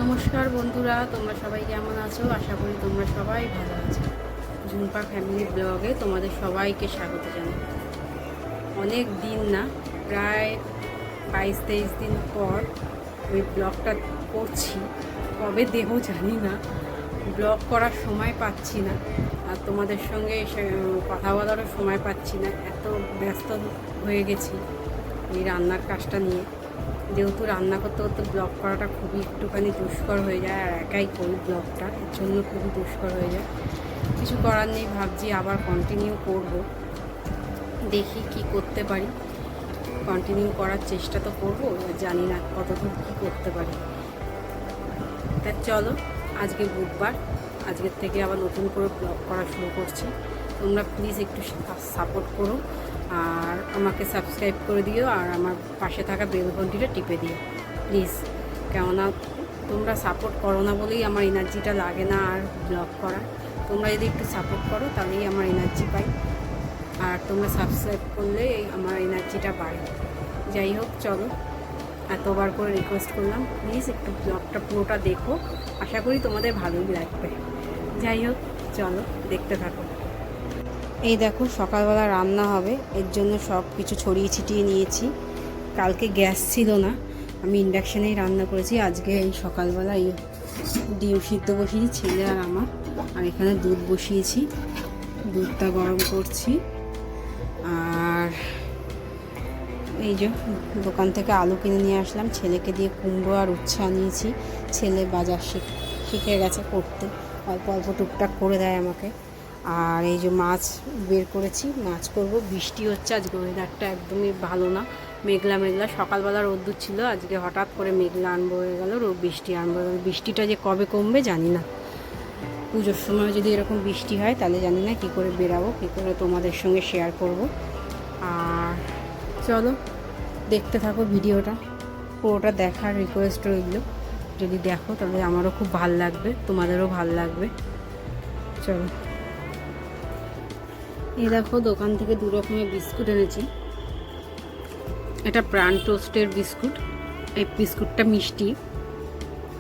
নমস্কার বন্ধুরা, তোমরা সবাই কেমন আছো? আশা করি তোমরা সবাই ভালো আছো। ঝুম্পা ফ্যামিলি ব্লগে তোমাদের সবাইকে স্বাগত জানাই। অনেক দিন না, প্রায় 22-23 দিন পর ওই ব্লগটা করছি। কবে দেহ জানি না, ব্লগ করার সময় পাচ্ছি না, আর তোমাদের সঙ্গে কথা বলারও সময় পাচ্ছি না। এত ব্যস্ত হয়ে গেছি এই রান্নার কাজটা নিয়ে। যেহেতু রান্না করতে করতে ব্লগ করাটা খুবই একটুখানি দুষ্কর হয়ে যায়, আর একাই করি ব্লগটা, এর জন্য খুবই দুষ্কর হয়ে যায়। কিছু করার নেই, ভাবছি আবার কন্টিনিউ করব, দেখি কি করতে পারি। কন্টিনিউ করার চেষ্টা তো করবো, জানি না কতদূর কী করতে পারি। তা চলো, আজকে বুধবার, আজকের থেকে আবার নতুন করে ব্লগ করা শুরু করছি। তোমরা প্লিজ একটু সাপোর্ট করো, আর আমাকে সাবস্ক্রাইব করে দিও, আর আমার পাশে থাকা বেল ঘন্টিটা টিপে দিও প্লিজ। কেননা তোমরা সাপোর্ট করো না বলেই আমার এনার্জিটা লাগে না আর ব্লগ করা। তোমরা যদি একটু সাপোর্ট করো তাহলেই আমার এনার্জি পাই, আর তোমরা সাবস্ক্রাইব করলে আমার এনার্জিটা বাড়ে। যাই হোক, চলো, এতবার করে রিকোয়েস্ট করলাম, প্লিজ একটু ব্লগটা পুরোটা দেখো, আশা করি তোমাদের ভালোই লাগবে। যাই হোক, চলো দেখতে থাকো। এই দেখো, সকালবেলা রান্না হবে, এর জন্য সব কিছু ছড়িয়ে ছিটিয়ে নিয়েছি। কালকে গ্যাস ছিল না, আমি ইন্ডাকশানেই রান্না করেছি। আজকে এই সকালবেলা এই ডিম সিদ্ধ বসিয়েছি ছেলে আর আমার, আর এখানে দুধ বসিয়েছি, দুধটা গরম করছি। আর এই যে দোকান থেকে আলু কিনে নিয়ে আসলাম, ছেলেকে দিয়ে কুমড়ো আর উচ্ছে আনিয়েছি। ছেলে বাজার শিখে গেছে করতে, অল্প অল্প টুকটাক করে দেয় আমাকে। আর এই যে মাছ বের করেছি, মাছ করব। বৃষ্টি হচ্ছে, আজকে ওয়েদারটা একদমই ভালো না, মেঘলা মেঘলা। সকালবেলা রোদ্দুর ছিল, আজকে হঠাৎ করে মেঘলা আরম্ভ হয়ে গেল, বৃষ্টি আরম্ভ হয়ে গেল। বৃষ্টিটা যে কবে কমবে জানি না। পুজোর সময় যদি এরকম বৃষ্টি হয় তাহলে জানি না কী করে বেরাবো, কী করে তোমাদের সঙ্গে শেয়ার করব। আর চলো দেখতে থাকো ভিডিওটা, পুরোটা দেখার রিকোয়েস্ট রইল। যদি দেখো তাহলে আমারও খুব ভাল লাগবে, তোমাদেরও ভাল লাগবে। চলো, এই দেখো দোকান থেকে দু রকমের বিস্কুট এনেছি। এটা প্রাণ টোস্টের বিস্কুট, এই বিস্কুটটা মিষ্টি,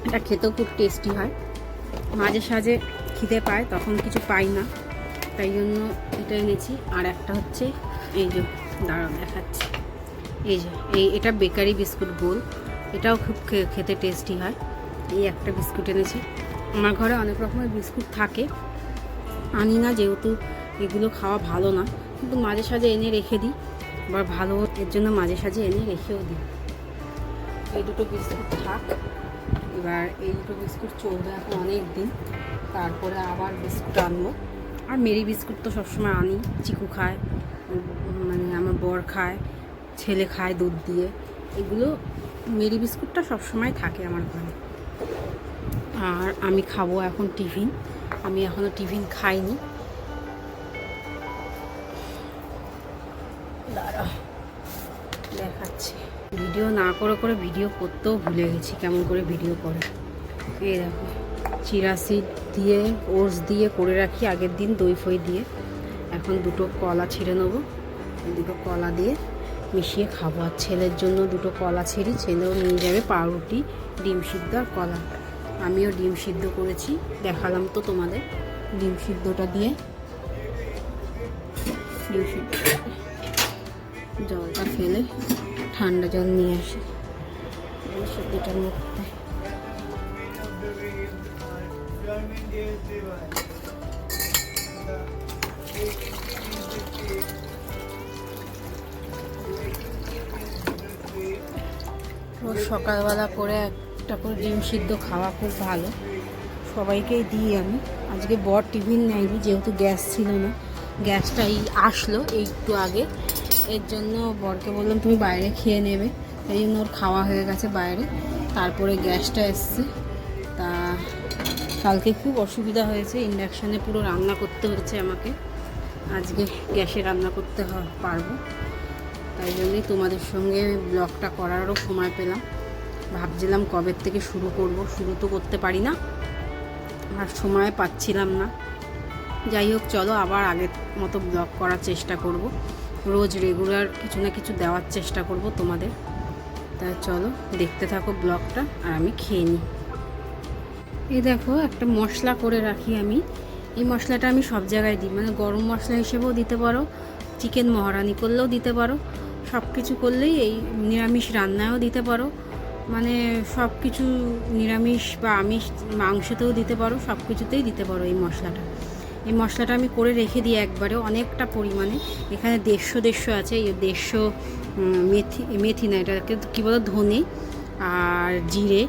এটা খেতেও খুব টেস্টি হয়। মাঝে সাঝে খিদে পায়, তখন কিছু পাই না, তাই জন্য এটা এনেছি। আর একটা হচ্ছে এই যে, দাঁড়াও দেখাচ্ছি, এই যে এটা বেকারি বিস্কুট গোল, এটাও খুব খেতে টেস্টি হয়। এই একটা বিস্কুট এনেছি। আমার ঘরে অনেক রকমের বিস্কুট থাকে, আনি না যেহেতু এগুলো খাওয়া ভালো না, কিন্তু মাঝে সাঝে এনে রেখে দিই, আবার ভালো এর জন্য মাঝে সাঝে এনে রেখেও দিই। এই দুটো বিস্কুট থাক, এবার এই দুটো বিস্কুট চলবে এখন অনেক দিন, তারপরে আবার বিস্কুট আনবো। আর মেরি বিস্কুট তো সবসময় আনি, চিকু খায়, মানে আমার বর খায়, ছেলে খায় দুধ দিয়ে। এগুলো মেরি বিস্কুটটা সবসময় থাকে আমার ঘরে। আর আমি খাবো এখন টিফিন, আমি এখনও টিফিন খাইনি। দাঁড়া দেখাচ্ছি। ভিডিও না করে করে ভিডিও করতেও ভুলে গেছি কেমন করে ভিডিও করে। এই দেখো, চিরা সিড দিয়ে ওটস দিয়ে করে রাখি আগের দিন, দই ফই দিয়ে। এখন দুটো কলা ছিঁড়ে নেবো, দুটো কলা দিয়ে মিশিয়ে খাবো। আর ছেলের জন্য দুটো কলা ছিঁড়ি, ছেলেও নিয়ে যাবে পাউরুটি, ডিম সিদ্ধ আর কলা। আমিও ডিম সিদ্ধ করেছি, দেখালাম তো তোমাদের। ডিম সিদ্ধটা দিয়ে, ডিম সিদ্ধ জলটা ফেলে ঠান্ডা জল নিয়ে আসি ডিম সিদ্ধটার মধ্যে। সকালবেলা করে একটা করে ডিম সিদ্ধ খাওয়া খুব ভালো, সবাইকেই দিই আমি। আজকে বর টিফিন নেয়নি, যেহেতু গ্যাস ছিল না, গ্যাসটা আসলো এই একটু আগে, এর জন্য বরকে বললাম তুমি বাইরে খেয়ে নেবে, তাই জন্য ওর খাওয়া হয়ে গেছে বাইরে, তারপরে গ্যাসটা এসছে। তা কালকে খুব অসুবিধা হয়েছে, ইন্ডাকশানে পুরো রান্না করতে হচ্ছে আমাকে, আজকে গ্যাসে রান্না করতে পারবো, তাই জন্যই তোমাদের সঙ্গে ব্লগটা করারও সময় পেলাম। ভাবছিলাম কবে থেকে শুরু করব, শুরু তো করতে পারি না, আর সময় পাচ্ছিলাম না। যাই হোক, চলো আবার আগের মতো ব্লগ করার চেষ্টা করব, রোজ রেগুলার কিছু না কিছু দেওয়ার চেষ্টা করব তোমাদের। তাই চলো দেখতে থাকো ব্লগটা, আর আমি খেয়ে নিই। এই দেখো একটা মশলা করে রাখি আমি। এই মশলাটা আমি সব জায়গায় দিই, মানে গরম মশলা হিসেবেও দিতে পারো, চিকেন মহারানি করলেও দিতে পারো, সব কিছু করলেই, এই নিরামিষ রান্নায়ও দিতে পারো, মানে সব কিছু নিরামিষ বা আমিষ মাংসতেও দিতে পারো, সব কিছুতেই দিতে পারো এই মশলাটা। এই মশলাটা আমি করে রেখে দিই একবারে অনেকটা পরিমাণে। এখানে 150 আছে, এই 150 মেথি না, এটাকে কী বলো, ধনে আর জিরে,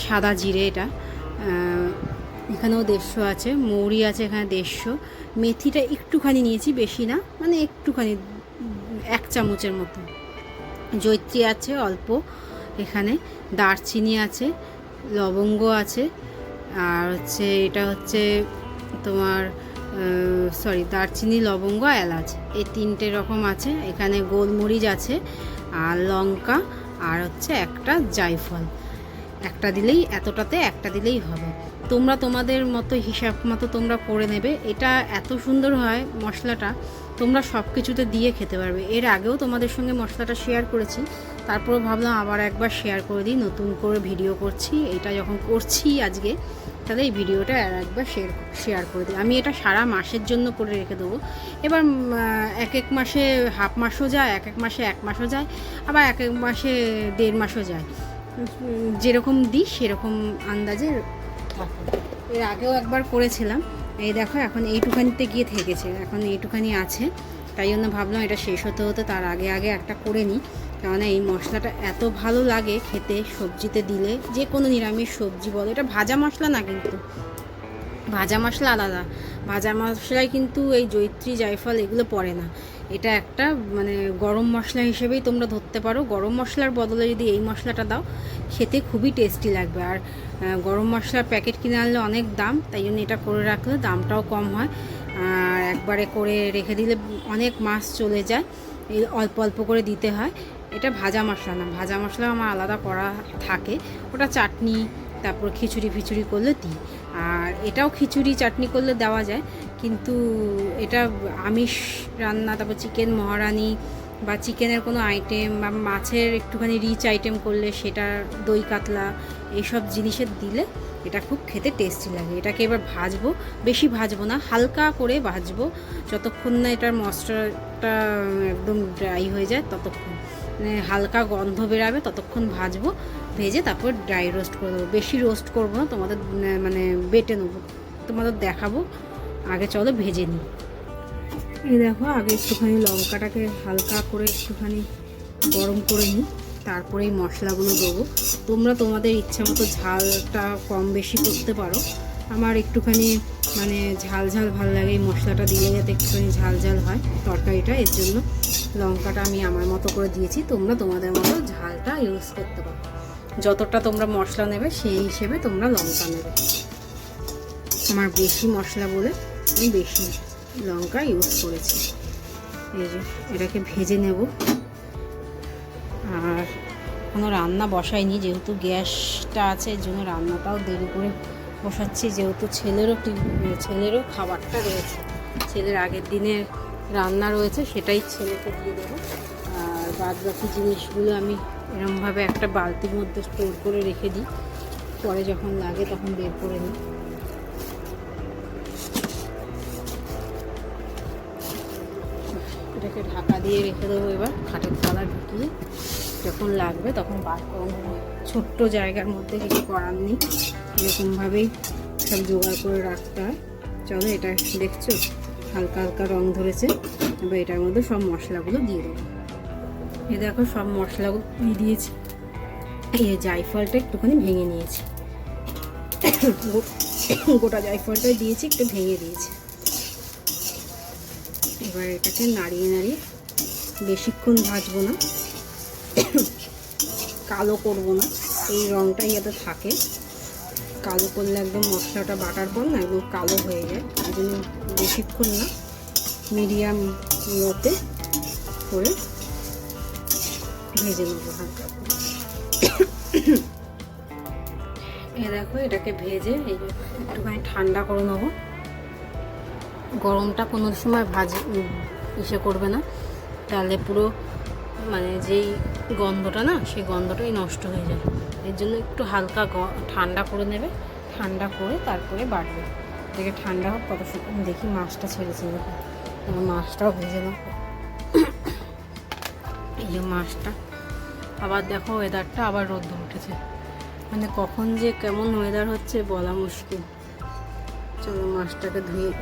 সাদা জিরে, এটা এখানেও 150 আছে, মৌরি আছে এখানে 150, মেথিটা একটুখানি নিয়েছি, বেশি না, মানে একটুখানি 1 চামচের মতো, জয়িত্রী আছে অল্প এখানে, দারচিনি আছে, লবঙ্গ আছে, আর হচ্ছে এটা হচ্ছে তোমার দারচিনি, লবঙ্গ, এলাচ, এই 3টে রকম আছে এখানে, গোলমরিচ আছে, আর লঙ্কা, আর হচ্ছে একটা জায়ফল। একটা দিলেই, এতটাতে একটা দিলেই হবে। তোমরা তোমাদের মতো হিসাব মতো তোমরা করে নেবে। এটা এত সুন্দর হয় মশলাটা, তোমরা সব কিছুতে দিয়ে খেতে পারবে। এর আগেও তোমাদের সঙ্গে মশলাটা শেয়ার করেছি, তারপরে ভাবলাম আবার একবার শেয়ার করে দিই, নতুন করে ভিডিও করছি, এটা যখন করছি আজকে, তাহলে এই ভিডিওটা আর একবার শেয়ার করে দিই। আমি এটা সারা মাসের জন্য করে রেখে দেবো। এবার এক এক মাসে হাফ মাসও যায়, এক এক মাসে 1 মাসও যায়, আবার এক এক মাসে 1.5 মাসও যায়, যেরকম দিই সেরকম আন্দাজে থাকে। এর আগেও একবার করেছিলাম, এই দেখো এখন এইটুখানিতে গিয়ে থেকেছে, এখন এইটুখানি আছে, তাই জন্য ভাবলাম এটা শেষ হতে হতে তার আগে আগে একটা করে নিই। কেননা এই মশলাটা এত ভালো লাগে খেতে, সবজিতে দিলে, যে কোনো নিরামিষ সবজি বলো। এটা ভাজা মশলা না, কিন্তু ভাজা মশলা আলাদা, ভাজা মশলায় কিন্তু এই জয়িত্রী, জায়ফল এগুলো পড়ে না। এটা একটা মানে গরম মশলা হিসেবেই তোমরা ধরতে পারো। গরম মশলার বদলে যদি এই মশলাটা দাও, খেতে খুবই টেস্টি লাগবে। আর গরম মশলার প্যাকেট কিনে আনলে অনেক দাম, তাই জন্য এটা করে রাখলে দামটাও কম হয়, আর একবারে করে রেখে দিলে অনেক মাস চলে যায়। এই অল্প অল্প করে দিতে হয়। এটা ভাজা মশলা না, ভাজা মশলা আমার আলাদা করা থাকে, ওটা চাটনি, তারপর খিচুড়ি ফিচুড়ি করলে দিই। আর এটাও খিচুড়ি চাটনি করলে দেওয়া যায়, কিন্তু এটা আমিষ রান্না, তারপর চিকেন মহারানি বা চিকেনের কোনো আইটেম বা মাছের একটুখানি রিচ আইটেম করলে, সেটা দই কাতলা, এইসব জিনিসের দিলে এটা খুব খেতে টেস্টি লাগে। এটাকে এবার ভাজবো, বেশি ভাজবো না, হালকা করে ভাজবো, যতক্ষণ না এটার মশলাটা একদম ড্রাই হয়ে যায় ততক্ষণ, মানে হালকা গন্ধ বেরাবে ততক্ষণ ভাজবো। ভেজে তারপর ড্রাই রোস্ট করে দেবো, বেশি রোস্ট করবো না, তোমাদের মানে বেটে নেবো, তোমাদের দেখাবো। আগে চলো ভেজে নিই। এই দেখো, আগে একটুখানি লঙ্কাটাকে হালকা করে একটুখানি গরম করে নিই, তারপরে এই মশলাগুলো দেবো। তোমরা তোমাদের ইচ্ছা মতো ঝালটা কম বেশি করতে পারো। আমার একটুখানি মানে ঝাল ঝাল ভালো লাগে, এই মশলাটা দিলে যাতে একটুখানি ঝাল ঝাল হয় তরকারিটা, এর জন্য লঙ্কাটা আমি আমার মতো করে দিয়েছি। তোমরা তোমাদের মতো ঝালটা ইউজ করতে পারো, যতটা তোমরা মশলা নেবে সেই হিসেবে তোমরা লঙ্কা নেবে। আমার বেশি মশলা বলে আমি বেশি লঙ্কা ইউজ করেছি। এই যে এটাকে ভেজে নেব। আর কোনো রান্না বসাইনি, যেহেতু গ্যাসটা আছে, এর জন্য রান্নাটাও দেরি করে বসাচ্ছি, যেহেতু ছেলেরও খাবারটা রয়েছে, ছেলের আগের দিনের রান্না রয়েছে, সেটাই ছেলেকে দিয়ে দেবো। আর বাদ বাকি জিনিসগুলো আমি এরমভাবে একটা বালতির মধ্যে স্টোর করে রেখে দিই, পরে যখন লাগে তখন বের করে নিই। এটাকে ঢাকা দিয়ে রেখে দেবো, এবার খাটের তলা ঢুকিয়ে যখন লাগবে তখন বার করে নেবো। ছোট্ট জায়গার মধ্যে কিছু করার নেই, এরকমভাবেই সব জোগাড় করে রাখতে হয়। চলো, এটা দেখছো হালকা হালকা রং ধরেছে, এবার এটার মধ্যে সব মশলাগুলো দিয়ে দেবো। এই দেখো সব মশলাগুলো দিয়ে দিয়েছি। এই জায়ফলটা একটুখানি ভেঙে নিয়েছি, গোটা জায়ফলটাই দিয়েছি, একটু ভেঙে দিয়েছি। এবার এটাকে নাড়িয়ে নাড়িয়ে, বেশিক্ষণ ভাজবো না, কালো করবো না, এই রঙটাই যাতে থাকে। কালো করলে একদম মশলাটা বাটার পর না একদম কালো হয়ে যায়, এই জন্য বেশিক্ষণ না, মিডিয়াম লোতে করে ভেজে নেবো হালকা। এ দেখো, এটাকে ভেজে এই একটুখানি ঠান্ডা করে নেবো। গরমটা কোনো সময় ইসে করবে না, তাহলে পুরো মানে যেই গন্ধটা না, সেই গন্ধটাই নষ্ট হয়ে যায়। এর জন্য একটু হালকা ঠান্ডা করে নেবে, ঠান্ডা করে তারপরে বাটবে। এটাকে ঠান্ডা হোক কত সময়। দেখি মাছটা ছেড়েছে, দেখো মাছটাও ভেজে নাও। এই যে মাছটা, আবার দেখো ওয়েদারটা আবার রোদ্দুর উঠেছে, মানে কখন যে কেমন ওয়েদার হচ্ছে বলা মুশকিল। চলো মাছটাকে ধুয়ে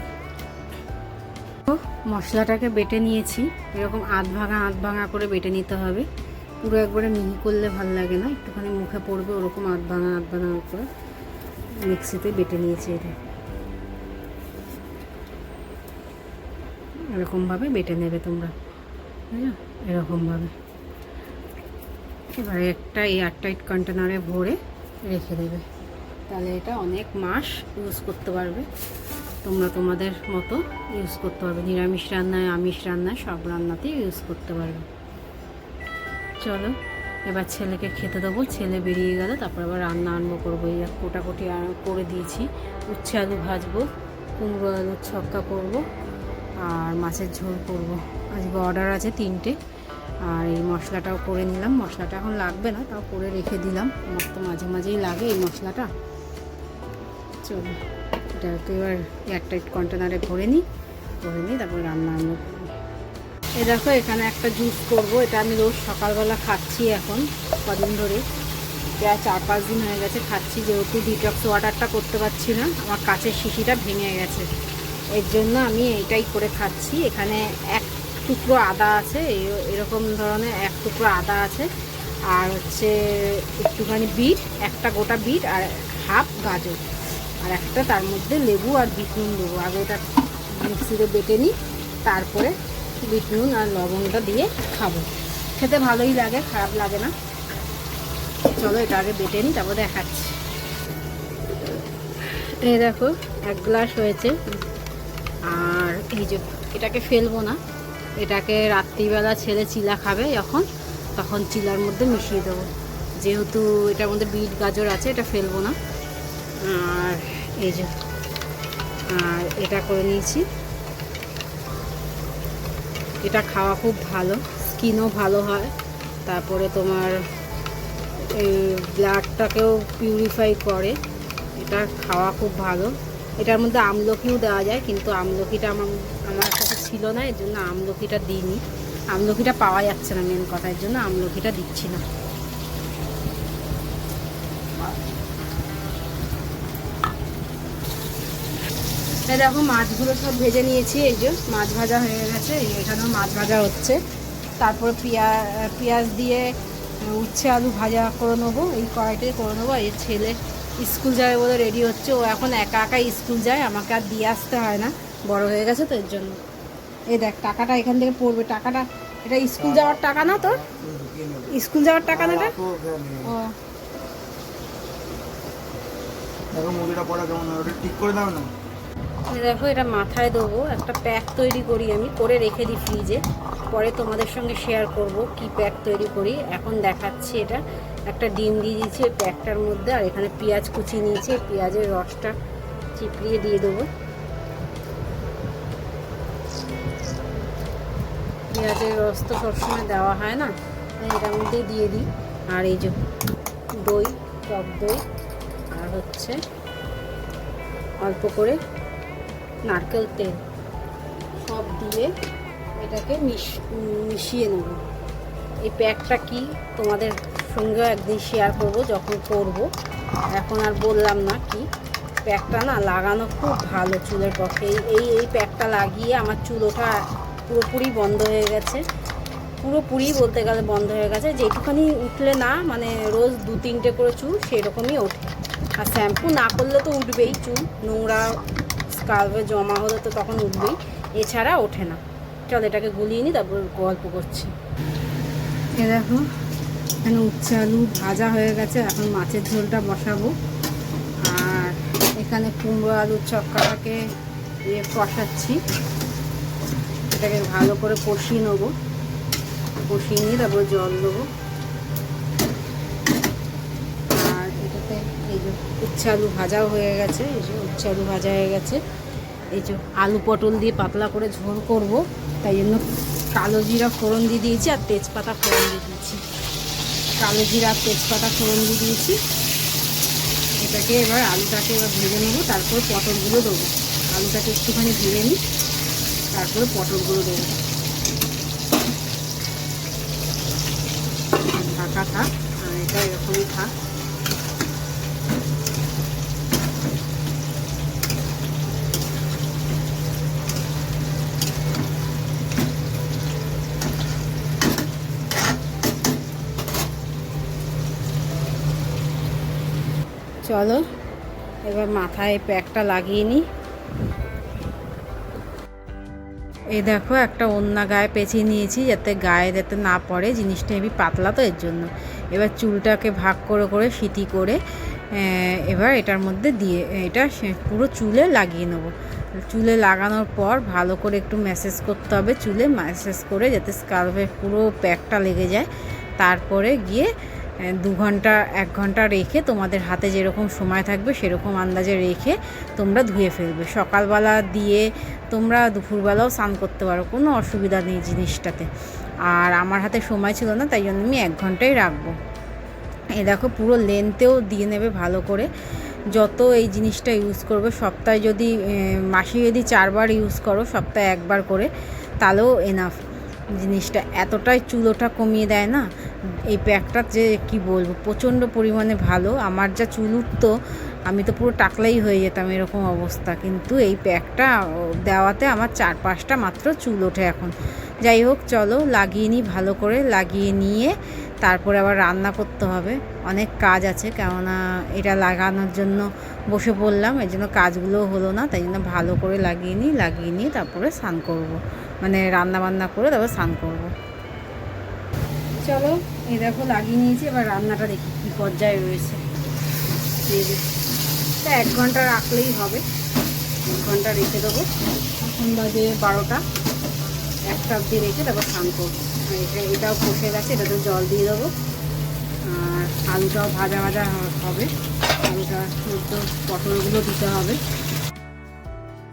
মশলাটাকে বেটে নিয়েছি। এরকম আধ ভাঙা করে বেটে নিতে হবে। পুরো একবারে মিহি করলে ভালো লাগে না, একটুখানি মুখে পড়বে ওরকম আধ ভাঙা করে মিক্সিতে বেটে নিয়েছি। এটা এরকমভাবে বেটে নেবে তোমরা, বুঝলো, এরকমভাবে। এবারে একটা এয়ারটাইট কন্টেনারে ভরে রেখে দেবে, তাহলে এটা অনেক মাস ইউজ করতে পারবে। তোমরা তোমাদের মতো ইউজ করতে পারবে, নিরামিষ রান্নায়, আমিষ রান্নায়, সব রান্নাতেই ইউজ করতে পারবে। চলো এবার ছেলেকে খেতে দেবো। ছেলে বেরিয়ে গেলে তারপর আবার রান্না করবো। এই কোটাকুটি করে দিয়েছি। উচ্ছে আলু ভাজবো, কুমড়ো আলুর ছক্কা করবো, আর মাছের ঝোল করবো। আজকে অর্ডার আছে 3টে। আর এই মশলাটাও করে নিলাম। মশলাটা এখন লাগবে না, তাও করে রেখে দিলাম। আমার তো মাঝে মাঝেই লাগে এই মশলাটা। চলো এটাকে এবার এয়ারটাইট কন্টেনারে ভরে নিই, তারপর রান্না করবো। এই দেখো এখানে একটা জুস করব। এটা আমি রোজ সকালবেলা খাচ্ছি এখন কদিন ধরে, প্রায় 4-5 দিন হয়ে গেছে খাচ্ছি। যেহেতু ডিটক্স ওয়াটারটা করতে পারছি না, আমার কাচের শিশিটা ভেঙে গেছে, এর জন্য আমি এইটাই করে খাচ্ছি। এখানে 1 টুকরো আদা আছে, এরকম ধরনের 1 টুকরো আদা আছে, আর হচ্ছে একটুখানি বিট, একটা গোটা বিট, আর হাফ গাজর, আর একটা তার মধ্যে লেবু আর বিট নুন দেবো। আগে এটা মিক্সিতে বেটে নিই, তারপরে বিট নুন আর লবণটা দিয়ে খাবো। খেতে ভালোই লাগে, খারাপ লাগে না। চলো এটা আগে বেটে নিই, তারপর দেখাচ্ছি। এই দেখো 1 গ্লাস হয়েছে। আর এই যে এটাকে ফেলবো না, এটাকে রাত্রিবেলা ছেলে চিলা খাবে যখন, তখন চিলার মধ্যে মিশিয়ে দেবো। যেহেতু এটার মধ্যে বিট গাজর আছে, এটা ফেলবো না। আর এই যে আর এটা করে নিয়েছি। এটা খাওয়া খুব ভালো, স্কিনও ভালো হয়, তারপরে তোমার এই ব্লাডটাকেও পিউরিফাই করে। এটা খাওয়া খুব ভালো। এটার মধ্যে আমলকিও দেওয়া যায়, কিন্তু আমলকিটা আমার কাছে ছিল না, এর জন্য আমলকিটা দিইনি। আমলকিটা পাওয়া যাচ্ছে না মেন কথা, এর জন্য আমলকিটা দিচ্ছি না। এই দেখো মাছগুলো সব ভেজে নিয়েছি। এই যে মাছ ভাজা হয়ে গেছে, এখানেও মাছ ভাজা হচ্ছে। তারপর পেঁয়াজ দিয়ে উচ্ছে আলু ভাজা করে নেবো, এই কড়াইটাই করে নেবো। এই ছেলে স্কুল যাবে বলে রেডি হচ্ছে। ও এখন একা স্কুল যায়, আমাকে আর দিয়ে আসতে হয় না, বড় হয়ে গেছে তো, এর জন্য। এই দেখ টাকাটা এখান থেকে পড়বে, টাকাটা এটা স্কুল যাওয়ার টাকা না তোর? স্কুল যাওয়ার টাকা না এটা? ও দেখো মুভিটা পড়া কেমন হয়, ঠিক করে দাও না। দেখো এটা মাথায় দেবো, একটা প্যাক তৈরি করি আমি, করে রেখে দিই ফ্রিজে, পরে তোমাদের সঙ্গে শেয়ার করব কি প্যাক তৈরি করি। এখন দেখাচ্ছি। এটা একটা ডিম দিয়ে দিয়েছি এই প্যাকটার মধ্যে, আর এখানে পেঁয়াজ কুচি নিয়েছি, পেঁয়াজের রসটা চিপড়িয়ে দিয়ে দেবো। পেঁয়াজের রস তো সবসময় দেওয়া হয় না, এটার মধ্যেই দিয়ে দিই। আর এই যে দই, টক দই, আর হচ্ছে অল্প করে নারকেল তেল, সব দিয়ে এটাকে মিশিয়ে নেব। এই প্যাকটা কি তোমাদের সঙ্গে একদিন শেয়ার করব যখন করব, এখন আর বললাম না। কি প্যাকটা না লাগানো খুব ভালো চুলের পক্ষে। এই প্যাকটা লাগিয়ে আমার চুল ওঠা পুরোপুরি বন্ধ হয়ে গেছে, পুরোপুরি বলতে গেলে বন্ধ হয়ে গেছে। যেটুখানি উঠলে না, মানে রোজ 2-3টে করে চুল সেরকমই ওঠে। আর শ্যাম্পু না করলে তো উঠবেই চুল, নোংরা স্কাল্পে জমা হলে তো তখন উঠবেই, এছাড়া ওঠে না। চল এটাকে গুলিয়ে নিই, তারপর গল্প করছি। এ দেখো এখানে উচ্ছে আলু ভাজা হয়ে গেছে, এখন মাছের ঝোলটা বসাবো। আর এখানে কুমড়ো আলুর চক্কাটাকে কষাচ্ছি। এটাকে ভালো করে কষিয়ে নেবো, কষিয়ে নিয়ে তারপর জল দেবো। আর এটাতে এই যে উচ্ছে আলু ভাজাও হয়ে গেছে, এই যে উচ্ছে আলু ভাজা হয়ে গেছে। এই যে আলু পটল দিয়ে পাতলা করে ঝোল করব, তাই জন্য কালো জিরা ফোড়ন দিয়ে দিয়েছি, আর তেজপাতা ফোড়ন দিয়ে দিয়েছি। কালো জিরা তেজপাতা ফোড়ন দিয়ে দিয়েছি। এটাকে এবার আলুটাকে এবার ভেজে নেবো, তারপর পটলগুলো দেবো। আলুটাকে একটুখানি ভেজে নিই, তারপরে পটলগুলো দেবো। ঢাকা থাক, আর এটা এরকমই থাক। চলো এবার মাথায় প্যাকটা লাগিয়ে নিই। এই দেখো একটা ওড়না গায়ে পেঁচিয়ে নিয়েছি, যাতে গায়ে যাতে না পড়ে, জিনিসটা হেবি পাতলা তো এর জন্য। এবার চুলটাকে ভাগ করে করে সিটি করে এবার এটার মধ্যে দিয়ে এটা পুরো চুলে লাগিয়ে নেবো। চুলে লাগানোর পর ভালো করে একটু ম্যাসেজ করতে হবে, চুলে ম্যাসেজ করে যাতে স্কার্ফে পুরো প্যাকটা লেগে যায়। তারপরে গিয়ে 2 ঘন্টা 1 ঘন্টা রেখে, তোমাদের হাতে যেরকম সময় থাকবে সেরকম আন্দাজে রেখে তোমরা ধুয়ে ফেলবে। সকালবেলা দিয়ে তোমরা দুপুরবেলাও স্নান করতে পারো, কোনো অসুবিধা নেই জিনিসটাতে। আর আমার হাতে সময় ছিল না, তাই জন্য আমি 1 ঘন্টাই রাখবো। এই দেখো পুরো লেন্থেও দিয়ে নেবে ভালো করে। যত এই জিনিসটা ইউজ করবে, সপ্তাহে যদি মাসে যদি 4 বার ইউজ করো, সপ্তাহে 1 বার করে, তাহলেও এনাফ। জিনিসটা এতটাই চুল ওঠা কমিয়ে দেয় না এই প্যাকটা, যে কি বলবো, প্রচণ্ড পরিমাণে ভালো। আমার যা চুল উঠতো, আমি তো পুরো টাকলাই হয়ে যেতাম, এরকম অবস্থা। কিন্তু এই প্যাকটা দেওয়াতে আমার 4-5টা মাত্র চুল ওঠে এখন। যাই হোক, চলো লাগিয়ে নিই ভালো করে। লাগিয়ে নিয়ে তারপরে আবার রান্না করতে হবে, অনেক কাজ আছে। কেননা এটা লাগানোর জন্য বসে পড়লাম, এর জন্য কাজগুলো হলো না, তাই জন্য ভালো করে লাগিয়ে নিয়ে তারপরে স্নান করব, মানে রান্না বান্না করে তারপর স্নান করব। চলো এই দেখো লাগিয়ে নিয়েছি, এবার রান্নাটা দেখি কী পর্যায়ে রয়েছে। তা 1 ঘন্টা রাখলেই হবে, 1 ঘন্টা রেখে দেবো। এখন বাজে 12টা, 1টা অবধি রেখে তারপর স্নান করবো। এটাও কষে গেছে, এটাতে জল দিয়ে দেবো। আর আলুটাও ভাজা ভাজা হবে, আলুটা পটলগুলো দিতে হবে।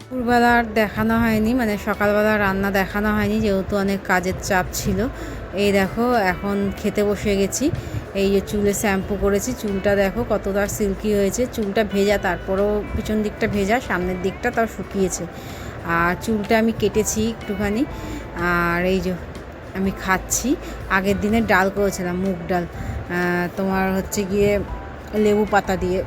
দুপুরবেলা আর দেখানো হয়নি, মানে সকালবেলা রান্না দেখানো হয়নি, যেহেতু অনেক কাজের চাপ ছিল। এই দেখো এখন খেতে বসে গেছি। এই যে চুলে শ্যাম্পু করেছি, চুলটা দেখো কতটা সিল্কি হয়েছে। চুলটা ভেজা, তারপরেও পিছন দিকটা ভেজা, সামনের দিকটা তাও শুকিয়েছে। আর চুলটা আমি কেটেছি একটুখানি। আর এই যে আমি খাচ্ছি, আগের দিনের ডাল করেছিলাম, মুগ ডাল, তোমার হচ্ছে গিয়ে লেবু পাতা দিয়ে,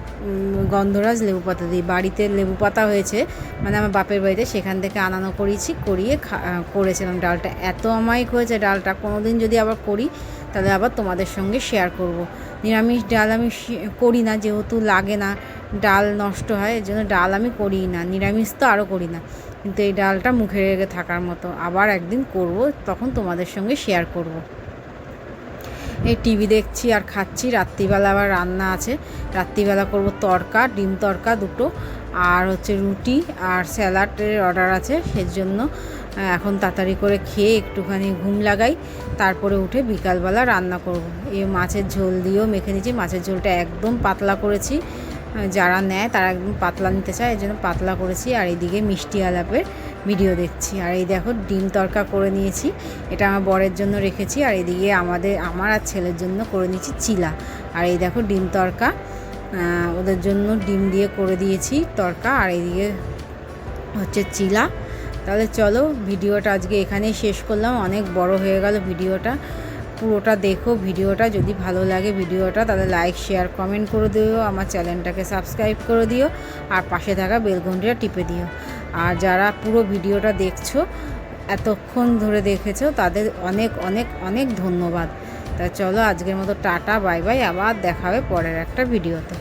গন্ধরাজ লেবু পাতা দিয়ে। বাড়িতে লেবু পাতা হয়েছে, মানে আমার বাপের বাড়িতে, সেখান থেকে আনানো করিয়ে করেছিলাম। ডালটা এত অমায়িক হয়েছে ডালটা, কোনো দিন যদি আবার করি তাহলে আবার তোমাদের সঙ্গে শেয়ার করব। নিরামিষ ডাল আমি করি না, যেহেতু লাগে না, ডাল নষ্ট হয়, এর জন্য ডাল আমি করি না। নিরামিষ তো আরও করি না, কিন্তু এই ডালটা মুখে রেখে থাকার মতো। আবার একদিন করব, তখন তোমাদের সঙ্গে শেয়ার করব। এই টিভি দেখছি আর খাচ্ছি। রাত্রিবেলা আবার রান্না আছে, রাত্রিবেলা করব তড়কা, ডিম তড়কা দুটো, আর হচ্ছে রুটি আর স্যালাডের অর্ডার আছে। সেজন্য এখন তাড়াতাড়ি করে খেয়ে একটুখানি ঘুম লাগাই, তারপরে উঠে বিকালবেলা রান্না করব। এই মাছের ঝোল দিয়েও মেখে নিয়েছি, মাছের ঝোলটা একদম পাতলা করেছি, যারা নেয় তারা একদম পাতলা নিতে চায়, এই জন্য পাতলা করেছি। আর এইদিকে মিষ্টি আলাপের ভিডিও দেখছি। আর এই দেখো ডিম তড়কা করে নিয়েছি, এটা আমার বরের জন্য রেখেছি। আর এদিকে আমার আর ছেলের জন্য করে নিয়েছি চিলা। আর এই দেখো ডিম তড়কা, ওদের জন্য ডিম দিয়ে করে দিয়েছি তড়কা। আর এইদিকে হচ্ছে চিলা। তাহলে চলো ভিডিওটা আজকে এখানেই শেষ করলাম, অনেক বড় হয়ে গেল ভিডিওটা। পুরোটা দেখো ভিডিওটা, যদি ভালো লাগে ভিডিওটা তাহলে লাইক শেয়ার কমেন্ট করে দিও, আমার চ্যানেলটাকে সাবস্ক্রাইব করে দিও, আর পাশে থাকা বেল ঘন্টিটা টিপে দিও। আর যারা পুরো ভিডিওটা দেখছো, এতক্ষণ ধরে দেখেছো, তাদের অনেক অনেক অনেক ধন্যবাদ। তা চলো আজকের মতো টাটা, বাই বাই, আবার দেখা হবে পরের একটা ভিডিওতে।